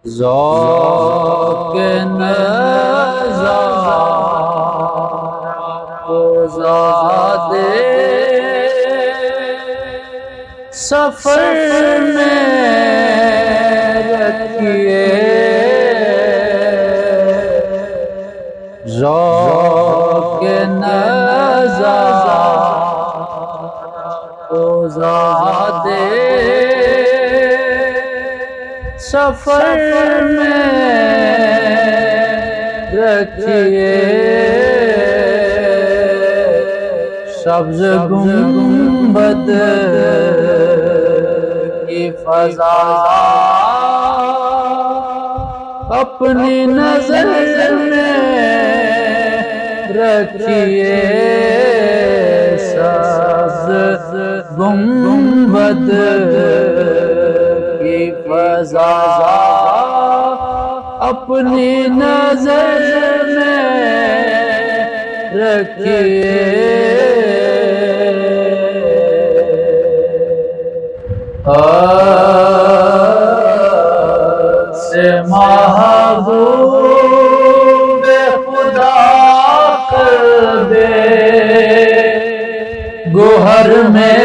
ذوق نظارہ زادے سفر میں رکھیے، ذوق نظارہ زادے سفر میں رکھیے، سبز گنبد کی فضا اپنی نظر میں رکھیے، سبز گنبد کی فضا اپنی نظر میں رکھیے، سے محبوب خدا قلب گوہر میں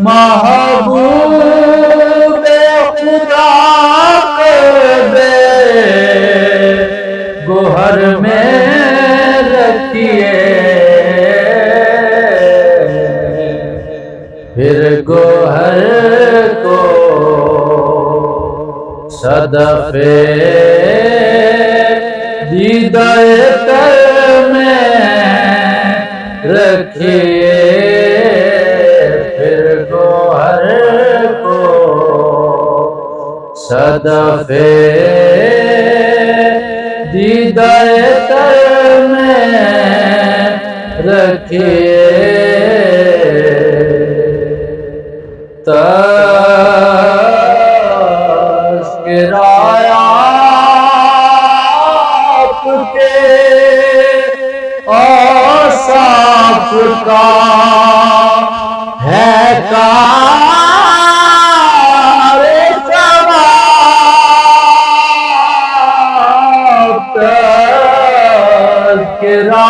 محبوب خدا قلب گوہر میں رکھیے، پھر گوہر کو صدف دیدہ تر میں رکھیے، پھر گوہر کو صدف دیدہ تر میں رکھیے، تذکرہ آپ کے اوصاف کا ہے کار ثواب، تذکرہ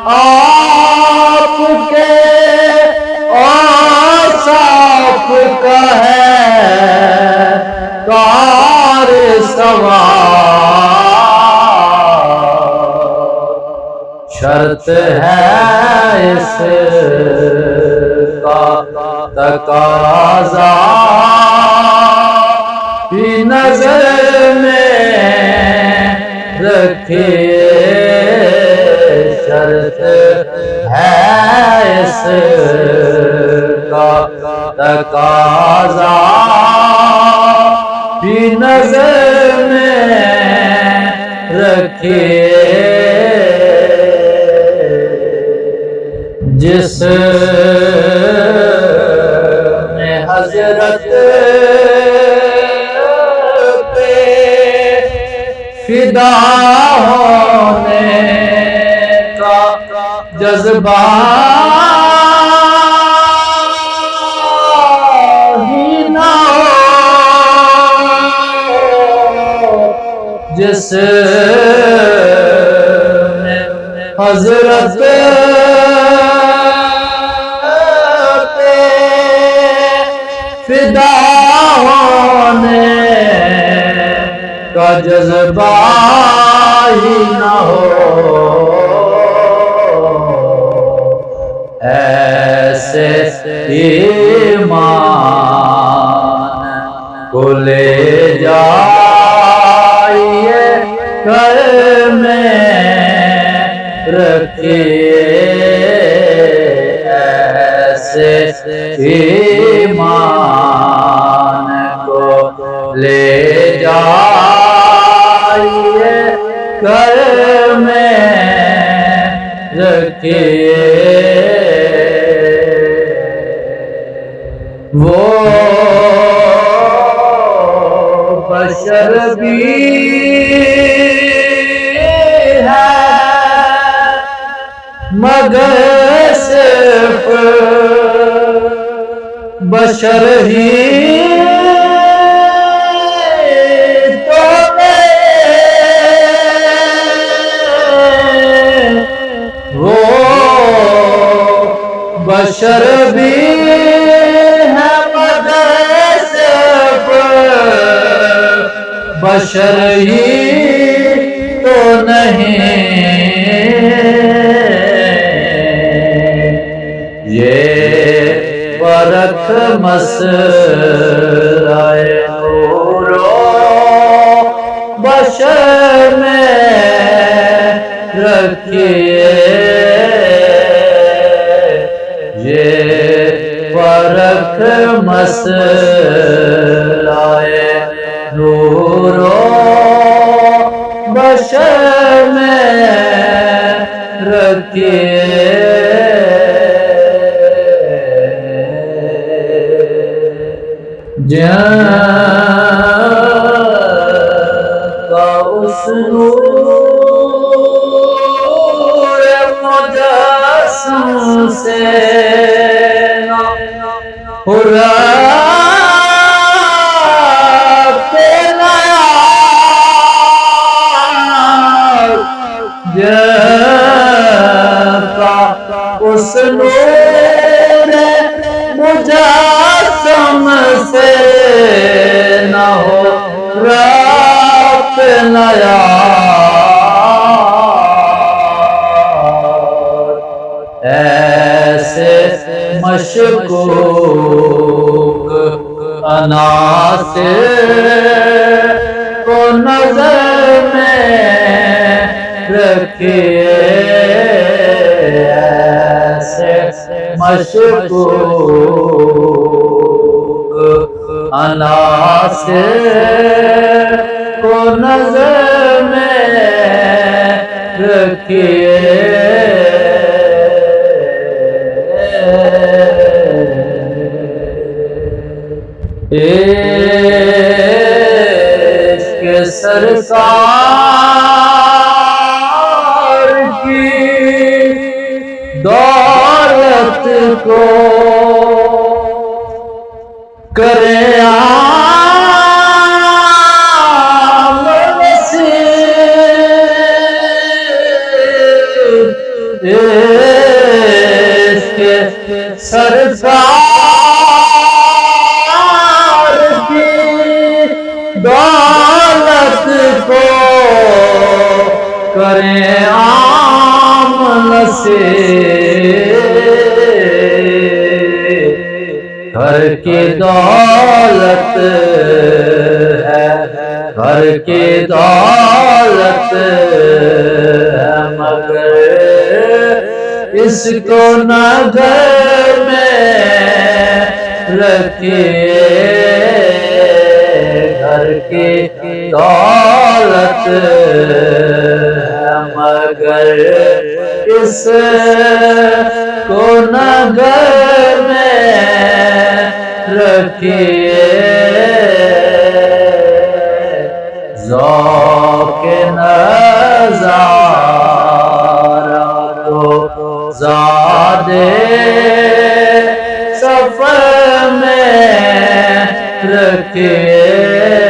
آپ کے اوصاف کا ہے کار ثواب، شرط ہے اس کا تقاضا بھی نظر میں رکھیے، شرط ہے اس کا تقاضا بھی نظر میں رکھیے، جس نے حضرت پہ فدا ہونے کا جذبہ ہی نہ ہو، جس نے حضرت فدا ہونے کا جذبہ ہی نہ ہو، ایسے ایمان کو لے جائیے گھر میں رکھیے، ایسے ایمان کو لے جائیے گھر میں رکھیے، مگر صرف بشر ہی تو وہ بشر بھی ہے مگر صرف بشر ہی تو نہیں یہ ورق مسرائے نور و بشر میں رکھیے یہ ورق مسرائے نور و بشر میں رکھیے جہاں کا اس نور مجسم سے اس نور مجسم سے نہ ہو رات نیا ایسے مشکوک عناصر کو نظر میں رکھیے مشکوک عناصر کو نظر میں رکھیے عشق سرکار کی دولت کو کرے عام نصیب عشق سرکار کی دولت کو کرے عام نصیب گھر کی دولت ہے گھر کی دولت ہے مگر اس کو نہ گھر میں رکھیے گھر کی دولت ہے مگر اس کو نہ گھر میں رکھیے ذوق نظارہ تو زادے سفر میں رکھیے